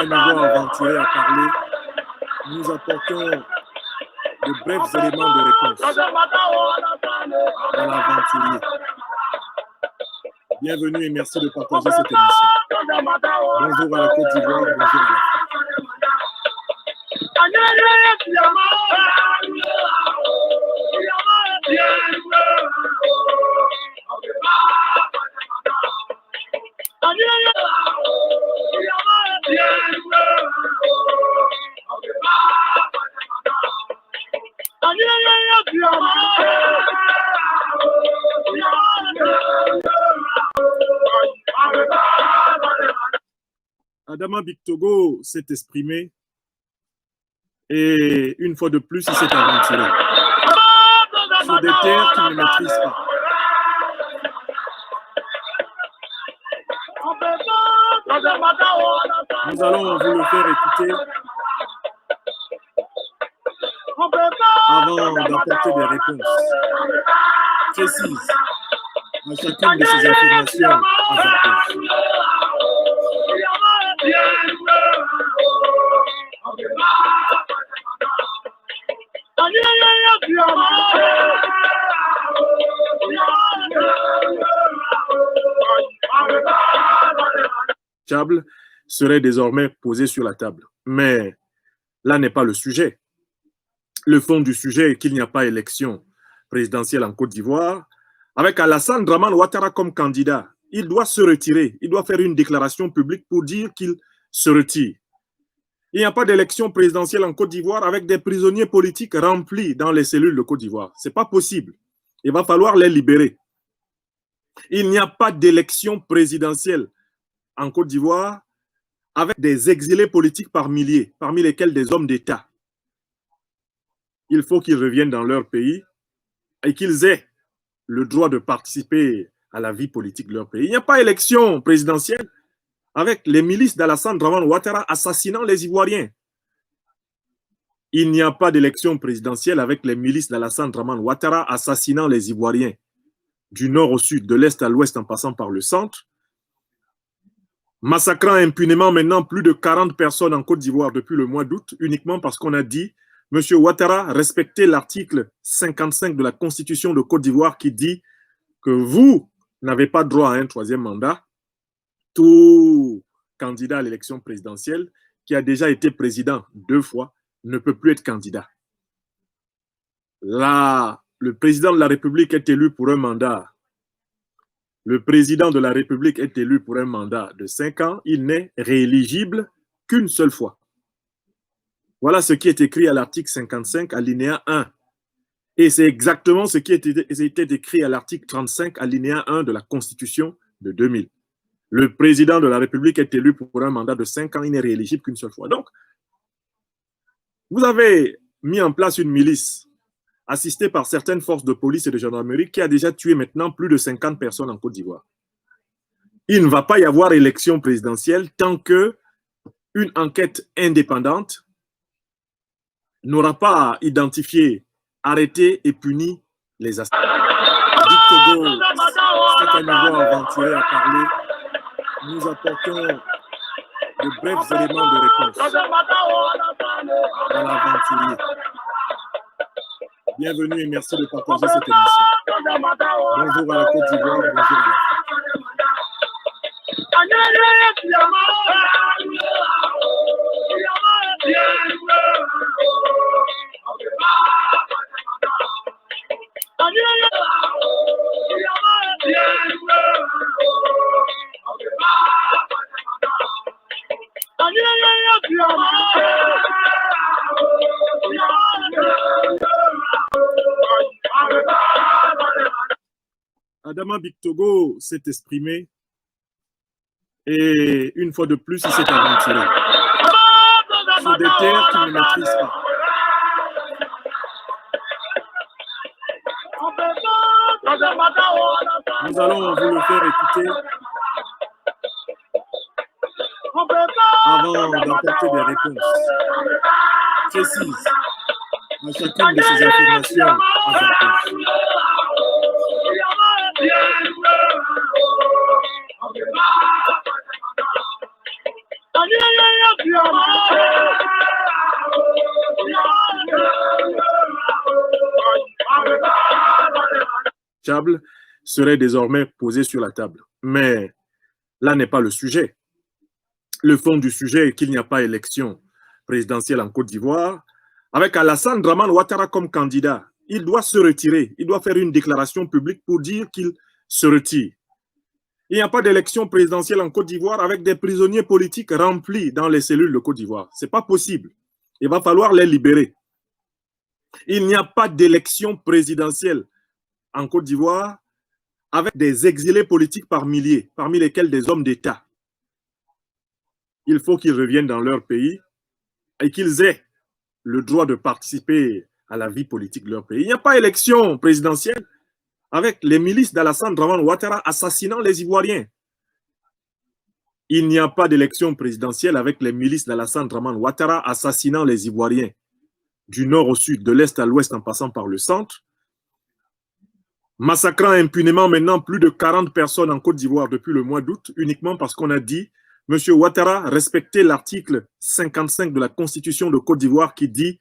un nouveau aventuré à parler, nous apportons de brefs éléments de réponse à l'aventurier. Bienvenue et merci de partager cette émission. Bonjour à la Côte d'Ivoire, bonjour à l'Afrique. Adama Bictogo s'est exprimé et une fois de plus, il s'est aventuré sur des terres qu'il ne maîtrise pas. Nous allons vous le faire écouter avant d'apporter des réponses précises à chacune de ces affirmations hasardeuses. Serait désormais posé sur la table. Mais là n'est pas le sujet. Le fond du sujet est qu'il n'y a pas élection présidentielle en Côte d'Ivoire. Avec Alassane Dramane Ouattara comme candidat, il doit se retirer. Il doit faire une déclaration publique pour dire qu'il se retire. Il n'y a pas d'élection présidentielle en Côte d'Ivoire avec des prisonniers politiques remplis dans les cellules de Côte d'Ivoire. Ce n'est pas possible. Il va falloir les libérer. Il n'y a pas d'élection présidentielle en Côte d'Ivoire avec des exilés politiques par milliers, parmi lesquels des hommes d'État. Il faut qu'ils reviennent dans leur pays et qu'ils aient le droit de participer à la vie politique de leur pays. Il n'y a pas d'élection présidentielle avec les milices d'Alassane Dramane Ouattara assassinant les Ivoiriens. Il n'y a pas d'élection présidentielle avec les milices d'Alassane Dramane Ouattara assassinant les Ivoiriens du nord au sud, de l'est à l'ouest en passant par le centre, massacrant impunément maintenant plus de 40 personnes en Côte d'Ivoire depuis le mois d'août, uniquement parce qu'on a dit, M. Ouattara, respectez l'article 55 de la Constitution de Côte d'Ivoire qui dit que vous n'avez pas droit à un troisième mandat. Tout candidat à l'élection présidentielle qui a déjà été président 2 fois ne peut plus être candidat. Là, le président de la République est élu pour un mandat. Le président de la République est élu pour un mandat de 5 ans. Il n'est rééligible qu'une seule fois. Voilà ce qui est écrit à l'article 55, alinéa 1. Et c'est exactement ce qui était écrit à l'article 35, alinéa 1 de la Constitution de 2000. Le président de la République est élu pour un mandat de 5 ans. Il n'est rééligible qu'une seule fois. Donc, vous avez mis en place une milice assisté par certaines forces de police et de gendarmerie qui a déjà tué maintenant plus de 50 personnes en Côte d'Ivoire. Il ne va pas y avoir élection présidentielle tant qu'une enquête indépendante n'aura pas identifié, arrêté et puni les assassins. Bictogo, c'est un nouveau aventuré à parler. Nous apportons de brefs éléments de réponse à l'aventurier. Bienvenue et merci de partager cette émission. Bonjour à la Côte d'Ivoire, bonjour à l'Afrique. Adama Bictogo s'est exprimé et une fois de plus, il s'est aventuré sur des terres qu'il ne maîtrise pas. Nous allons vous le faire écouter avant d'apporter des réponses précises à chacune de ces affirmations hasardeuses. serait désormais posé sur la table. Mais là n'est pas le sujet. Le fond du sujet est qu'il n'y a pas élection présidentielle en Côte d'Ivoire. Avec Alassane Dramane Ouattara comme candidat, il doit se retirer. Il doit faire une déclaration publique pour dire qu'il se retire. Il n'y a pas d'élection présidentielle en Côte d'Ivoire avec des prisonniers politiques remplis dans les cellules de Côte d'Ivoire. Ce n'est pas possible. Il va falloir les libérer. Il n'y a pas d'élection présidentielle en Côte d'Ivoire avec des exilés politiques par milliers, parmi lesquels des hommes d'État. Il faut qu'ils reviennent dans leur pays et qu'ils aient le droit de participer à la vie politique de leur pays. Il n'y a pas d'élection présidentielle avec les milices d'Alassane Dramane Ouattara assassinant les Ivoiriens. Il n'y a pas d'élection présidentielle avec les milices d'Alassane Dramane Ouattara assassinant les Ivoiriens du nord au sud, de l'est à l'ouest en passant par le centre, massacrant impunément maintenant plus de 40 personnes en Côte d'Ivoire depuis le mois d'août, uniquement parce qu'on a dit « Monsieur Ouattara, respectez l'article 55 de la Constitution de Côte d'Ivoire qui dit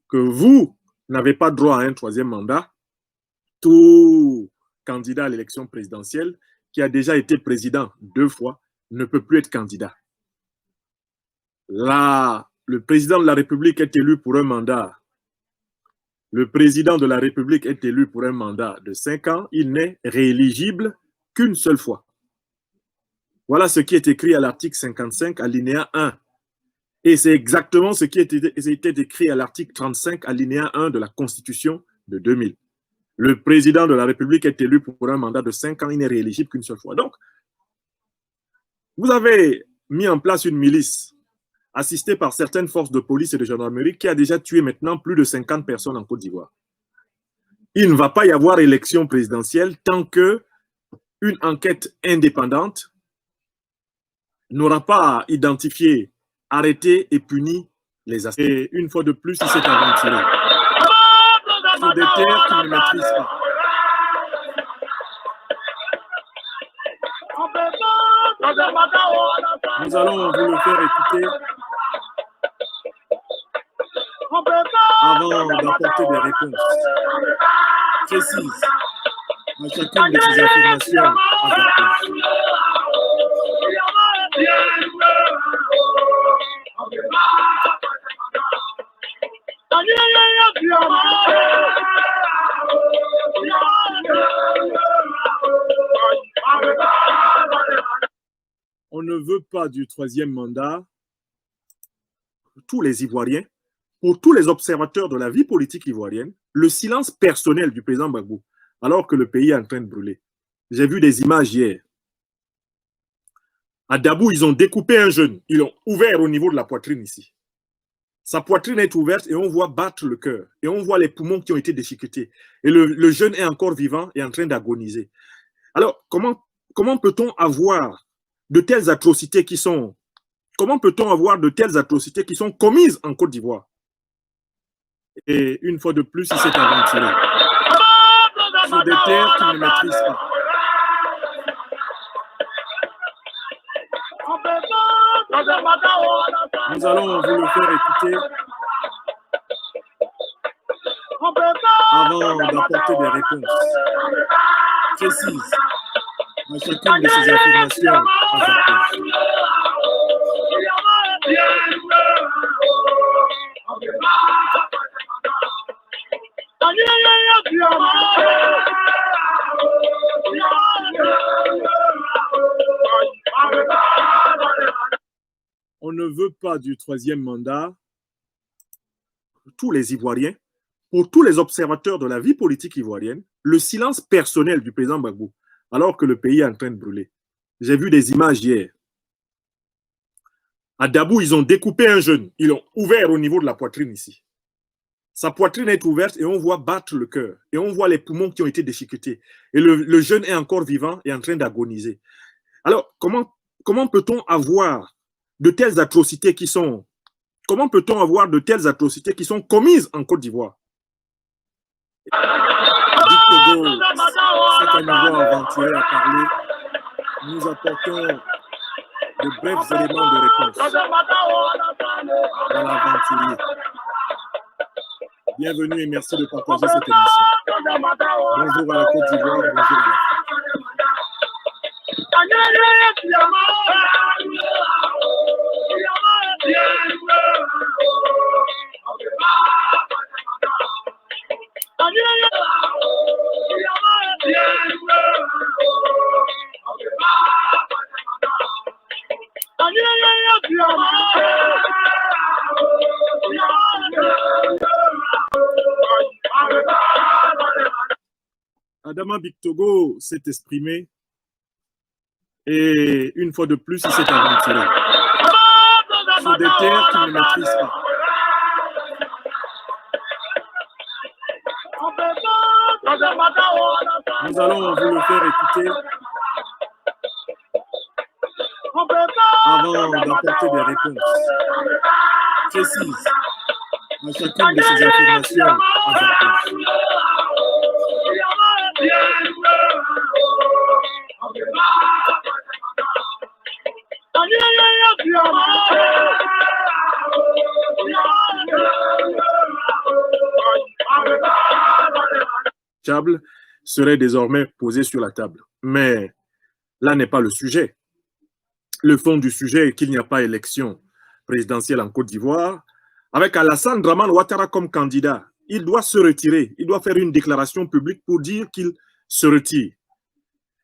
que vous n'avez pas droit à un troisième mandat. Tout candidat à l'élection présidentielle qui a déjà été président 2 fois ne peut plus être candidat. » Là, le président de la République est élu pour un mandat. Le président de la République est élu pour un mandat de 5 ans. Il n'est rééligible qu'une seule fois. Voilà ce qui est écrit à l'article 55, alinéa 1. Et c'est exactement ce qui était écrit à l'article 35, alinéa 1 de la Constitution de 2000. Le président de la République est élu pour un mandat de 5 ans. Il n'est rééligible qu'une seule fois. Donc, vous avez mis en place une milice assistée par certaines forces de police et de gendarmerie qui a déjà tué maintenant plus de 50 personnes en Côte d'Ivoire. Il ne va pas y avoir élection présidentielle tant qu'une enquête indépendante n'aura pas identifié, arrêté et puni les assassins. Et une fois de plus, il s'est aventuré sur des terres qu'il ne maîtrise pas. Nous allons vous le faire écouter avant d'apporter des réponses précises à chacune de ces affirmations apportées. On ne veut pas du troisième mandat. Tous les Ivoiriens, pour tous les observateurs de la vie politique ivoirienne, le silence personnel du président Gbagbo, alors que le pays est en train de brûler. J'ai vu des images hier. À Dabou, ils ont découpé un jeune. Ils l'ont ouvert au niveau de la poitrine ici. Sa poitrine est ouverte et on voit battre le cœur. Et on voit les poumons qui ont été déchiquetés. Et le jeune est encore vivant et en train d'agoniser. Alors, comment peut-on avoir de telles atrocités qui sont... Comment peut-on avoir de telles atrocités qui sont commises en Côte d'Ivoire? Et une fois de plus, il s'est aventuré sur des terres qu'il ne maîtrise pas. Nous allons vous le faire écouter avant d'apporter des réponses précises à chacune de ces affirmations apportées. On ne veut pas du troisième mandat. Tous les Ivoiriens, pour tous les observateurs de la vie politique ivoirienne, le silence personnel du président Gbagbo, alors que le pays est en train de brûler. J'ai vu des images hier. À Dabou, ils ont découpé un jeune. Ils l'ont ouvert au niveau de la poitrine ici. Sa poitrine est ouverte et on voit battre le cœur. Et on voit les poumons qui ont été déchiquetés. Et le jeune est encore vivant et en train d'agoniser. Alors, comment peut-on avoir de telles atrocités qui sont... Comment peut-on avoir de telles atrocités qui sont commises en Côte d'Ivoire? Togo s'est à nouveau aventuré à parler. Nous apportons de brefs éléments de réponse à l'aventurier. Bienvenue et merci de partager cette émission. Bonjour à la Côte d'Ivoire, bonjour à l'Afrique. Adama Bictogo s'est exprimé et une fois de plus, il s'est aventuré sur des terres qu'il ne maîtrise pas. Nous allons vous le faire écouter avant d'apporter des réponses précises à chacune de ces affirmations hasardeuses. Table serait désormais posé sur la table. Mais là n'est pas le sujet. Le fond du sujet est qu'il n'y a pas élection présidentielle en Côte d'Ivoire. Avec Alassane Dramane Ouattara comme candidat, il doit se retirer. Il doit faire une déclaration publique pour dire qu'il se retire.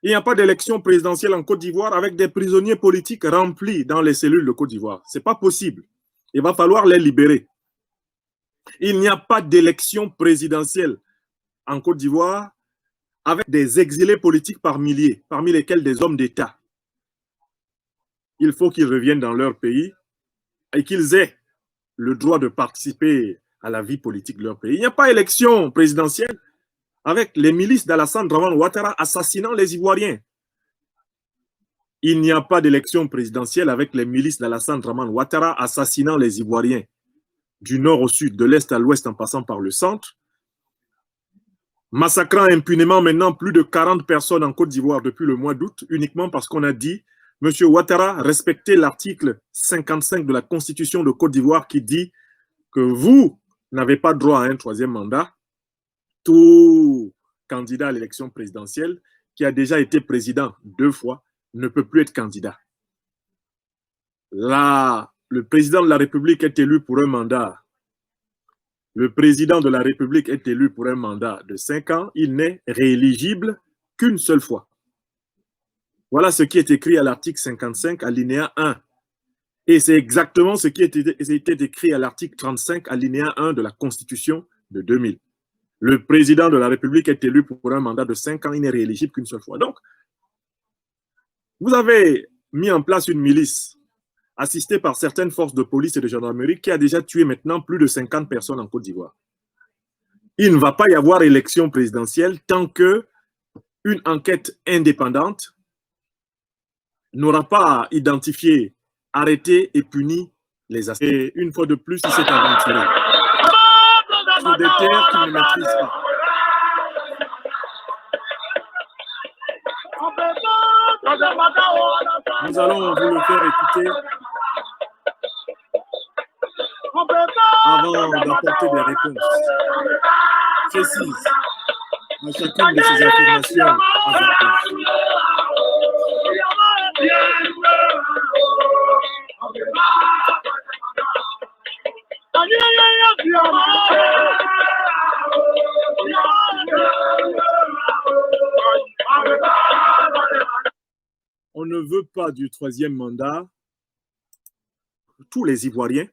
Il n'y a pas d'élection présidentielle en Côte d'Ivoire avec des prisonniers politiques remplis dans les cellules de Côte d'Ivoire. Ce n'est pas possible. Il va falloir les libérer. Il n'y a pas d'élection présidentielle en Côte d'Ivoire avec des exilés politiques par milliers, parmi lesquels des hommes d'État. Il faut qu'ils reviennent dans leur pays et qu'ils aient le droit de participer à la vie politique de leur pays. Il n'y a pas d'élection présidentielle avec les milices d'Alassane Dramane Ouattara assassinant les Ivoiriens. Il n'y a pas d'élection présidentielle avec les milices d'Alassane Dramane Ouattara assassinant les Ivoiriens du nord au sud, de l'est à l'ouest en passant par le centre, massacrant impunément maintenant plus de 40 personnes en Côte d'Ivoire depuis le mois d'août, uniquement parce qu'on a dit, M. Ouattara, respectez l'article 55 de la Constitution de Côte d'Ivoire qui dit que vous n'avez pas droit à un troisième mandat. Tout candidat à l'élection présidentielle qui a déjà été président 2 fois ne peut plus être candidat. Là, le président de la République est élu pour un mandat. Le président de la République est élu pour un mandat de 5 ans. Il n'est rééligible qu'une seule fois. Voilà ce qui est écrit à l'article 55, alinéa 1. Et c'est exactement ce qui était écrit à l'article 35, alinéa 1 de la Constitution de 2000. Le président de la République est élu pour un mandat de 5 ans. Il n'est rééligible qu'une seule fois. Donc, vous avez mis en place une milice assistée par certaines forces de police et de gendarmerie qui a déjà tué maintenant plus de 50 personnes en Côte d'Ivoire. Il ne va pas y avoir élection présidentielle tant qu'une enquête indépendante n'aura pas identifié, arrêté et puni les assassins. Et une fois de plus, il s'est aventuré sur des terres qu'il ne maîtrise pas. Nous allons vous le faire écouter avant d'apporter des réponses précises à chacune de ces affirmations hasardeuses. On ne veut pas du troisième mandat pour tous les Ivoiriens,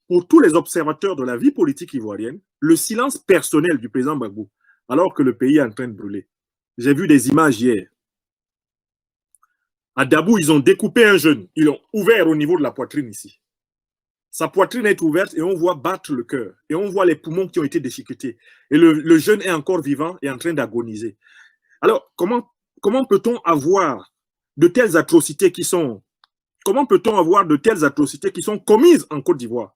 pour tous les observateurs de la vie politique ivoirienne, le silence personnel du président Gbagbo, alors que le pays est en train de brûler. J'ai vu des images hier. À Dabou, ils ont découpé un jeune, ils l'ont ouvert au niveau de la poitrine ici. Sa poitrine est ouverte et on voit battre le cœur. Et on voit les poumons qui ont été déchiquetés. Et le jeune est encore vivant et en train d'agoniser. Alors, comment peut-on avoir de telles atrocités qui sont... Comment peut-on avoir de telles atrocités qui sont commises en Côte d'Ivoire?